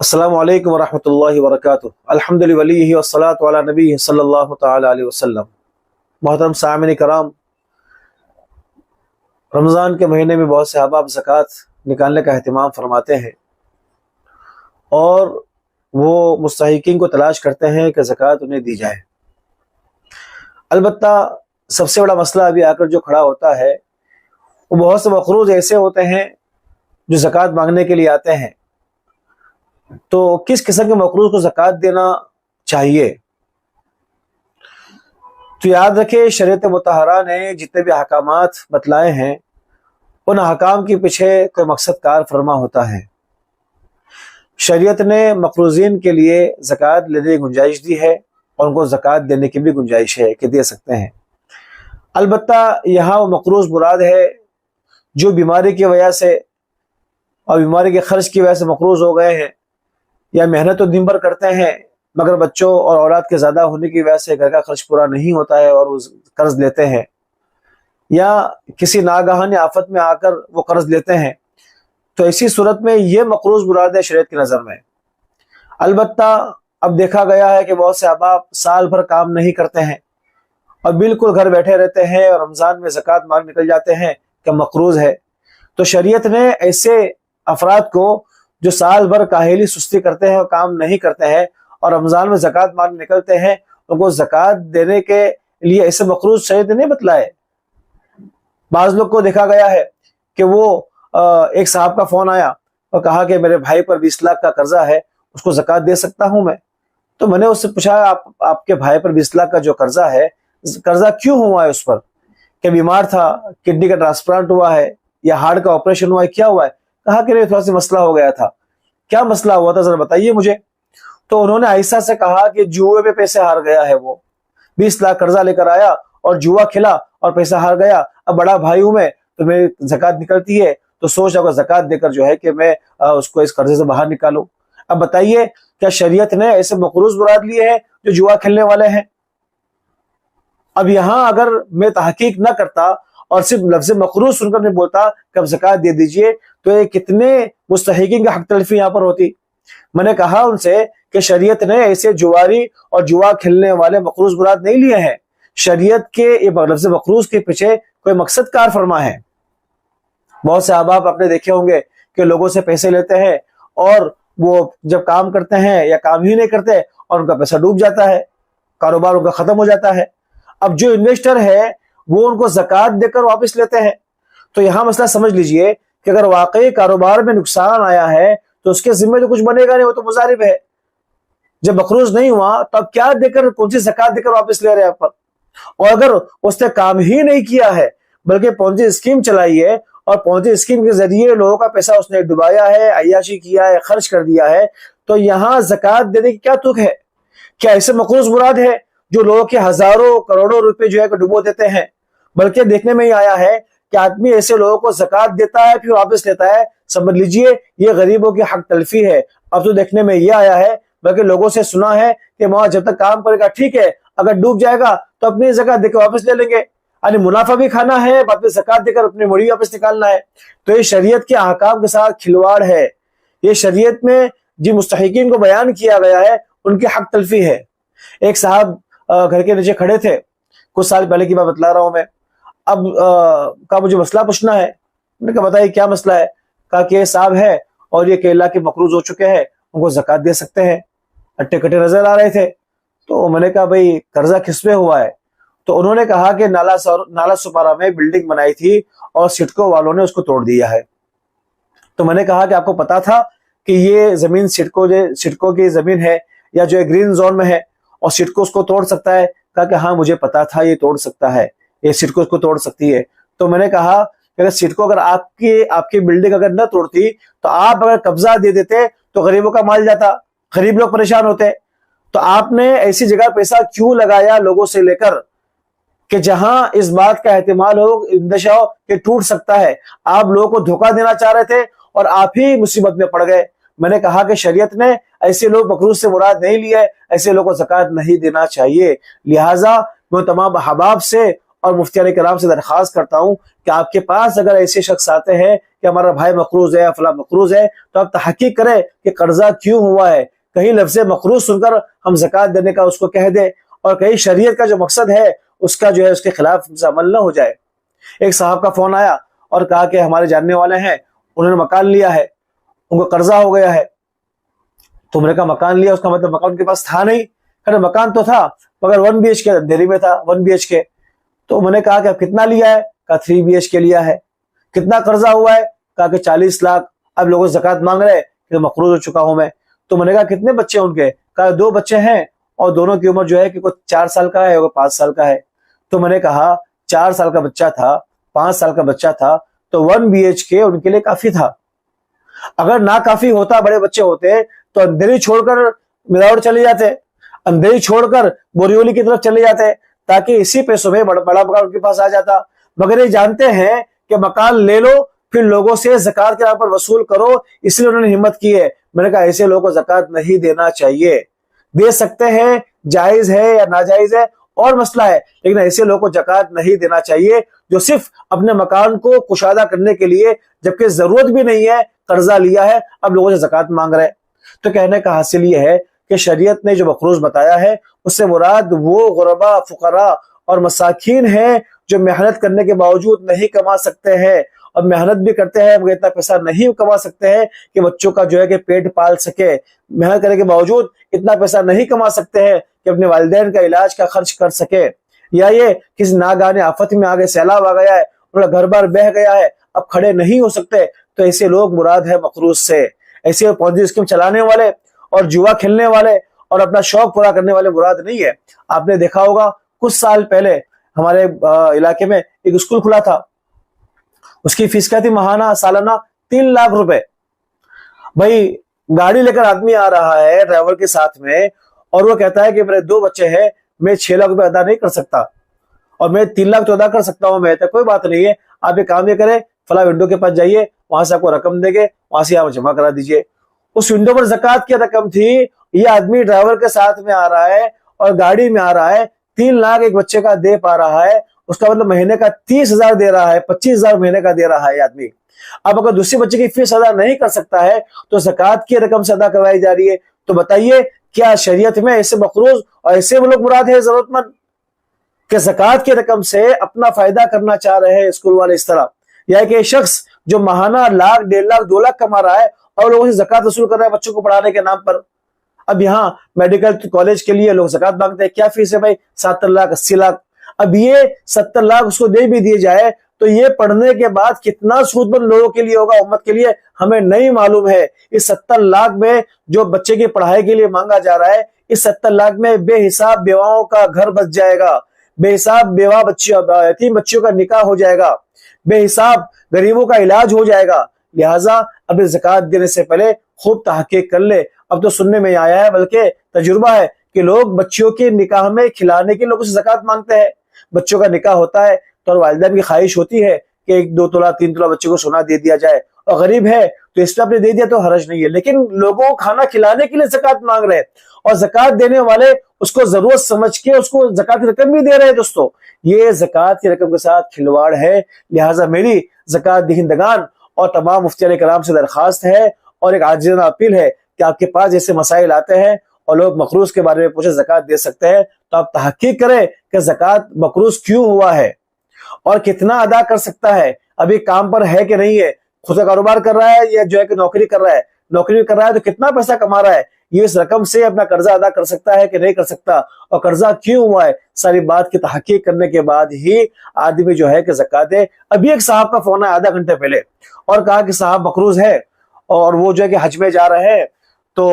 السلام علیکم ورحمۃ اللہ وبرکاتہ۔ الحمد للہ ولیہ والصلاۃ علی نبی صلی اللہ تعالی علیہ وسلم۔ محترم سامعین کرام، رمضان کے مہینے میں بہت سے احباب زکوٰۃ نکالنے کا اہتمام فرماتے ہیں اور وہ مستحقین کو تلاش کرتے ہیں کہ زکوٰۃ انہیں دی جائے۔ البتہ سب سے بڑا مسئلہ ابھی آ کر جو کھڑا ہوتا ہے وہ بہت سے مقروض ایسے ہوتے ہیں جو زکوٰۃ مانگنے کے لیے آتے ہیں، تو کس قسم کے مقروض کو زکوٰۃ دینا چاہیے؟ تو یاد رکھے، شریعت مطہرہ نے جتنے بھی احکامات بتلائے ہیں ان احکام کے پیچھے کوئی مقصد کار فرما ہوتا ہے۔ شریعت نے مقروضین کے لیے زکوٰۃ لینے کی گنجائش دی ہے اور ان کو زکوٰۃ دینے کی بھی گنجائش ہے کہ دے سکتے ہیں۔ البتہ یہاں وہ مقروض مراد ہے جو بیماری کی وجہ سے اور بیماری کے خرچ کی وجہ سے مقروض ہو گئے ہیں، یا محنت تو دن بھر کرتے ہیں مگر بچوں اور اولاد کے زیادہ ہونے کی وجہ سے گھر کا خرچ پورا نہیں ہوتا ہے اور وہ قرض لیتے ہیں، یا کسی ناگہانی آفت میں آ کر وہ قرض لیتے ہیں، تو ایسی صورت میں یہ مقروض مراد ہے شریعت کی نظر میں۔ البتہ اب دیکھا گیا ہے کہ بہت سے احباب سال بھر کام نہیں کرتے ہیں اور بالکل گھر بیٹھے رہتے ہیں اور رمضان میں زکوٰۃ مانگ نکل جاتے ہیں کہ مقروض ہے۔ تو شریعت نے ایسے افراد کو جو سال بھر کاہلی سستی کرتے ہیں اور کام نہیں کرتے ہیں اور رمضان میں زکوٰۃ مانگ نکلتے ہیں، ان کو زکوٰۃ دینے کے لیے ایسے مقروض شریعت نے نہیں بتلائے۔ بعض لوگ کو دیکھا گیا ہے کہ وہ ایک صاحب کا فون آیا اور کہا کہ میرے بھائی پر 20 لاکھ کا قرضہ ہے، اس کو زکوٰۃ دے سکتا ہوں میں؟ تو میں نے اس سے پوچھا، آپ کے بھائی پر 20 لاکھ کا جو قرضہ ہے، قرضہ کیوں ہوا ہے اس پر؟ کہ بیمار تھا، کڈنی کا ٹرانسپلانٹ ہوا ہے یا ہارٹ کا آپریشن ہوا ہے، کیا ہوا ہے؟ کہا کہ نہیں، تھوڑا سا مسئلہ ہو گیا تھا۔ کیا مسئلہ ہوا تھا ذرا بتائیے مجھے۔ تو انہوں نے عائشہ سے کہا کہ جوئے میں پیسے ہار گیا ہے، وہ 20 لاکھ قرضہ لے کر آیا اور جوا کھلا اور پیسہ ہار گیا۔ اب بڑا بھائی ہوں میں تو میری زکوٰۃ نکلتی ہے، تو سوچ رہا زکوٰۃ دے کر جو ہے کہ میں اس کو اس قرضے سے باہر نکالوں۔ اب بتائیے، کیا شریعت نے ایسے مقروض مراد لیے ہیں جو جوا کھیلنے والے ہیں؟ اب یہاں اگر میں تحقیق نہ کرتا اور صرف لفظ مقروض سن کر نہیں بولتا کہ اب زکوٰۃ دے دیجئے، تو یہ کتنے مستحقین کا حق تلفی یہاں پر ہوتی۔ میں نے کہا ان سے کہ شریعت نے ایسے جواری اور جوا کھیلنے والے مقروض مراد نہیں لیے ہیں، شریعت کے یہ لفظ مقروض کے پیچھے کوئی مقصد کار فرما ہے۔ بہت سے احباب آپ نے دیکھے ہوں گے کہ لوگوں سے پیسے لیتے ہیں اور وہ جب کام کرتے ہیں یا کام ہی نہیں کرتے اور ان کا پیسہ ڈوب جاتا ہے، کاروبار ان کا ختم ہو جاتا ہے۔ اب جو انویسٹر ہے وہ ان کو زکوٰۃ دے کر واپس لیتے ہیں۔ تو یہاں مسئلہ سمجھ لیجئے کہ اگر واقعی کاروبار میں نقصان آیا ہے تو اس کے ذمہ تو کچھ بنے گا نہیں، وہ تو مضارب ہے۔ جب مقروض نہیں ہوا تو اب کیا دے کر، کون سی زکوٰۃ دے کر واپس لے رہے ہیں آپ پر؟ اور اگر اس نے کام ہی نہیں کیا ہے بلکہ پونجی اسکیم چلائی ہے اور پونجی اسکیم کے ذریعے لوگوں کا پیسہ اس نے ڈبایا ہے، عیاشی کیا ہے، خرچ کر دیا ہے، تو یہاں زکوٰۃ دینے کی کیا تک ہے؟ کیا ایسے مقروض مراد ہے جو لوگوں کے ہزاروں کروڑوں روپے جو ہے کہ ڈبو دیتے ہیں؟ بلکہ دیکھنے میں ہی آیا ہے کہ آدمی ایسے لوگوں کو زکوٰۃ دیتا ہے پھر واپس لیتا ہے، سمجھ لیجئے یہ غریبوں کی حق تلفی ہے۔ اب تو دیکھنے میں یہ آیا ہے، بلکہ لوگوں سے سنا ہے کہ وہاں جب تک کام کرے گا ٹھیک ہے، اگر ڈوب جائے گا تو اپنی زکوٰۃ دے کے واپس لے لیں گے، یعنی منافع بھی کھانا ہے، بعد میں زکوٰۃ دے کر اپنی مڑی واپس نکالنا ہے۔ تو یہ شریعت کے احکام کے ساتھ کھلواڑ ہے، یہ شریعت میں جن مستحقین کو بیان کیا گیا ہے ان کی حق تلفی ہے۔ ایک صاحب گھر کے نیچے کھڑے تھے، کچھ سال پہلے کی بات بتلا رہا ہوں میں۔ اب کہا مجھے مسئلہ پوچھنا ہے۔ میں نے کہا بتائیے کیا مسئلہ ہے؟ کہا کہ یہ صاحب ہے اور یہ 1 لاکھ کے مقروض ہو چکے ہیں، ان کو زکوٰۃ دے سکتے ہیں؟ اٹے کٹے نظر آ رہے تھے۔ تو میں نے کہا بھئی قرضہ کس پہ ہوا ہے؟ تو انہوں نے کہا کہ نالا سپارہ میں بلڈنگ بنائی تھی اور سٹکو والوں نے اس کو توڑ دیا ہے۔ تو میں نے کہا کہ آپ کو پتا تھا کہ یہ زمین سٹکو کی زمین ہے یا جو گرین زون میں ہے اور سٹکو اس کو توڑ سکتا ہے؟ کہا کہ ہاں مجھے پتا تھا یہ توڑ سکتا ہے، یہ سٹکو اس کو توڑ سکتی ہے۔ تو میں نے کہا کہ اگر سٹکو اگر آپ کی بلڈنگ اگر نہ توڑتی تو آپ اگر قبضہ دے دیتے تو غریبوں کا مال جاتا، غریب لوگ پریشان ہوتے۔ تو آپ نے ایسی جگہ پیسہ کیوں لگایا لوگوں سے لے کر کہ جہاں اس بات کا احتمال ہو، اندیشہ ہو کہ ٹوٹ سکتا ہے؟ آپ لوگوں کو دھوکہ دینا چاہ رہے تھے اور آپ ہی مصیبت میں پڑ گئے۔ میں نے کہا کہ شریعت نے ایسے لوگ مقروض سے مراد نہیں لیے، ایسے لوگوں کو زکوٰۃ نہیں دینا چاہیے۔ لہٰذا میں تمام احباب سے اور مفتیان کرام سے درخواست کرتا ہوں کہ آپ کے پاس اگر ایسے شخص آتے ہیں کہ ہمارا بھائی مقروض ہے یا فلاں مقروض ہے تو آپ تحقیق کریں کہ قرضہ کیوں ہوا ہے. کہیں لفظ مقروض سن کر ہم زکوٰۃ دینے کا اس کو کہہ دیں اور کہیں شریعت کا جو مقصد ہے اس کا جو ہے اس کے خلاف عمل نہ ہو جائے. ایک صاحب کا فون آیا اور کہا کہ ہمارے جاننے والے ہیں, انہوں نے مکان لیا ہے, ان کو قرضہ ہو گیا ہے. تو میں نے کہا مکان لیا, اس کا مطلب مکان ان کے پاس تھا نہیں. کہ مکان تو تھا مگر 1 BHK اندھیری میں تھا, 1 BHK. تو میں نے کہا کہ کتنا لیا ہے؟ کہا 3 BHK لیا ہے. کتنا قرضہ ہوا ہے؟ کہا کہ 40 لاکھ. اب لوگوں سے زکوٰۃ مانگ رہے کہ مقروض ہو چکا ہوں میں. تو میں نے کہا کتنے بچے ان کے؟ کہا 2 بچے ہیں اور دونوں کی عمر جو ہے کہ کوئی 4 سال کا ہے اور 5 سال کا ہے. تو میں نے کہا 4 سال کا بچہ تھا, 5 سال کا بچہ تھا, تو 1 BHK ان کے لیے کافی تھا. اگر نہ کافی ہوتا, بڑے بچے ہوتے تو اندھیری چھوڑ کر ملاوٹ چلے جاتے, اندھیری چھوڑ کر بوریولی کی طرف چلے جاتے تاکہ اسی پیسوں میں بڑا مکان ان کے پاس آ جاتا. مگر یہ جانتے ہیں کہ مکان لے لو پھر لوگوں سے زکوٰۃ کے نام پر وصول کرو, اس لیے انہوں نے ہمت کی ہے. میں نے کہا ایسے لوگوں کو زکوٰۃ نہیں دینا چاہیے. دے سکتے ہیں, جائز ہے یا ناجائز ہے اور مسئلہ ہے, لیکن ایسے لوگوں کو زکوٰۃ نہیں دینا چاہیے جو صرف اپنے مکان کو کشادہ کرنے کے لیے, جبکہ ضرورت بھی نہیں ہے, قرضہ لیا ہے, اب لوگوں سے زکوٰۃ مانگ رہے. تو کہنے کا حاصل یہ ہے کہ شریعت نے جو مقروض بتایا ہے اس سے مراد وہ غربا, فقراء اور مساکین ہیں جو محنت کرنے کے باوجود نہیں کما سکتے ہیں, اور محنت بھی کرتے ہیں مگر اتنا پیسہ نہیں کما سکتے ہیں کہ بچوں کا جو ہے کہ پیٹ پال سکے. محنت کرنے کے باوجود اتنا پیسہ نہیں کما سکتے ہیں کہ اپنے والدین کا علاج کا خرچ کر سکے, یا یہ کسی ناگہانی آفت میں آگے سیلاب آ گیا ہے, انہیں گھر بار بہہ گیا ہے, اب کھڑے نہیں ہو سکتے. تو ایسے لوگ مراد ہے مقروض سے. ایسے پونجی اسکیم چلانے والے اور جوا کھیلنے والے اور اپنا شوق پورا کرنے والے مراد نہیں ہے. آپ نے دیکھا ہوگا کچھ سال پہلے ہمارے علاقے میں ایک اسکول کھلا تھا, اس کی فیس کیا تھی ماہانہ سالانہ 3 لاکھ روپے. بھائی گاڑی لے کر آدمی آ رہا ہے ڈرائیور کے ساتھ میں اور وہ کہتا ہے کہ میرے 2 بچے ہیں, میں 6 لاکھ روپے ادا نہیں کر سکتا اور میں 3 لاکھ تو ادا کر سکتا ہوں. میں کوئی بات نہیں ہے, آپ ایک کام یہ کریں, فلاں ونڈو کے پاس جائیے, وہاں سے آپ کو رقم دے گے, وہاں سے آپ جمع کرا دیجئے. اس ونڈو پر زکوٰۃ کی رقم تھی. یہ آدمی ڈرائیور کے ساتھ میں آ رہا ہے اور گاڑی میں آ رہا ہے, 3 لاکھ ایک بچے کا دے پا رہا ہے, اس کا مطلب مہینے کا 30,000 دے رہا ہے, 25,000 مہینے کا دے رہا ہے آدمی. اب اگر دوسرے بچے کی فیس ادا نہیں کر سکتا ہے تو زکوٰۃ کی رقم سے ادا کروائی جا رہی ہے. تو بتائیے کیا شریعت میں ایسے مقروض اور ایسے وہ لوگ مراد ہے ضرورت مند کہ زکوٰۃ کی رقم سے اپنا فائدہ کرنا چاہ رہے ہیں اسکول والے اس طرح, یا کہ شخص جو ماہانہ 1 لاکھ, 1.5 لاکھ, 2 لاکھ کما رہا ہے اور لوگوں سے زکوٰۃ وصول کر رہا ہے بچوں کو پڑھانے کے نام پر. اب یہاں میڈیکل کالج کے لیے لوگ زکوٰۃ مانگتے ہیں, کیا فیس ہے بھائی؟ 70 لاکھ, 80 لاکھ. اب یہ 70 لاکھ اس کو دے بھی دیے جائے تو یہ پڑھنے کے بعد کتنا سود مند لوگوں کے لیے ہوگا, امت کے لیے, ہمیں نہیں معلوم ہے. اس 70 لاکھ میں جو بچے کی پڑھائی کے لیے مانگا جا رہا ہے, اس 70 لاکھ میں بے حساب بیواؤں کا گھر بچ جائے گا, بے حساب بیوہ بچیوں, یتیم بچیوں کا نکاح ہو جائے گا, بے حساب غریبوں کا علاج ہو جائے گا. لہٰذا اب زکوٰۃ دینے سے پہلے خوب تحقیق کر لے. اب تو سننے میں آیا ہے, بلکہ تجربہ ہے, کہ لوگ بچیوں کے نکاح میں کھلانے کے لوگوں سے زکوٰۃ مانگتے ہیں. بچوں کا نکاح ہوتا ہے تو والدین کی خواہش ہوتی ہے کہ 1-2 تولہ 3 تولہ بچے کو سونا دے دیا جائے, اور غریب ہے تو اس پہ آپ نے دے دیا تو حرج نہیں ہے. لیکن لوگوں کو کھانا کھلانے کے لیے زکوٰۃ مانگ رہے ہیں, اور زکوٰۃ دینے والے اس کو ضرورت سمجھ کے اس کو زکوٰۃ کی رقم بھی دے رہے ہیں. دوستو یہ زکوٰۃ کی رقم کے ساتھ کھلواڑ ہے. لہٰذا میری زکوٰۃ دہندگان اور تمام مفتیان کرام سے درخواست ہے اور ایک عاجزانہ اپیل ہے کہ آپ کے پاس جیسے مسائل آتے ہیں اور لوگ مقروض کے بارے میں پوچھے زکوٰۃ دے سکتے ہیں, تو آپ تحقیق کریں کہ زکوٰۃ مقروض کیوں ہوا ہے اور کتنا ادا کر سکتا ہے, ابھی کام پر ہے کہ نہیں ہے, خود کا کاروبار کر رہا ہے یا جو ہے کہ نوکری کر رہا ہے, نوکری کر رہا ہے تو کتنا پیسہ کما رہا ہے, یہ اس رقم سے اپنا قرضہ ادا کر سکتا ہے کہ نہیں کر سکتا, اور قرضہ کیوں ہوا ہے. ساری بات کی تحقیق کرنے کے بعد ہی آدمی جو ہے کہ زکوٰۃ دے. ابھی ایک صاحب کا فون آیا 1/2 گھنٹے پہلے اور کہا کہ صاحب مقروض ہے اور وہ جو ہے کہ حج میں جا رہے ہیں تو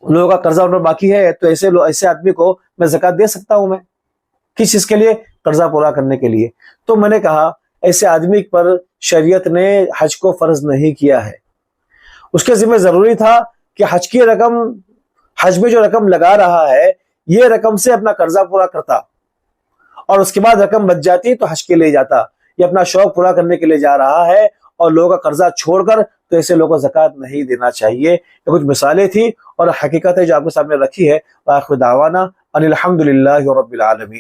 لوگوں کا قرضہ ان پر باقی ہے, تو ایسے آدمی کو میں زکوٰۃ دے سکتا ہوں. میں کس چیز کے لیے؟ قرضہ پورا کرنے کے لیے. تو میں نے کہا ایسے آدمی پر شریعت نے حج کو فرض نہیں کیا ہے, اس کے ذمہ ضروری تھا کہ حج کی رقم, حج میں جو رقم لگا رہا ہے یہ رقم سے اپنا قرضہ پورا کرتا اور اس کے بعد رقم بچ جاتی تو حج کے لیے جاتا. یہ اپنا شوق پورا کرنے کے لیے جا رہا ہے اور لوگوں کا قرضہ چھوڑ کر, تو ایسے لوگوں کو زکوٰۃ نہیں دینا چاہیے. یہ کچھ مثالیں تھی اور حقیقت ہے جو آپ کے سامنے رکھی ہے. وآخر دعوانا ان الحمد للہ رب العالمین.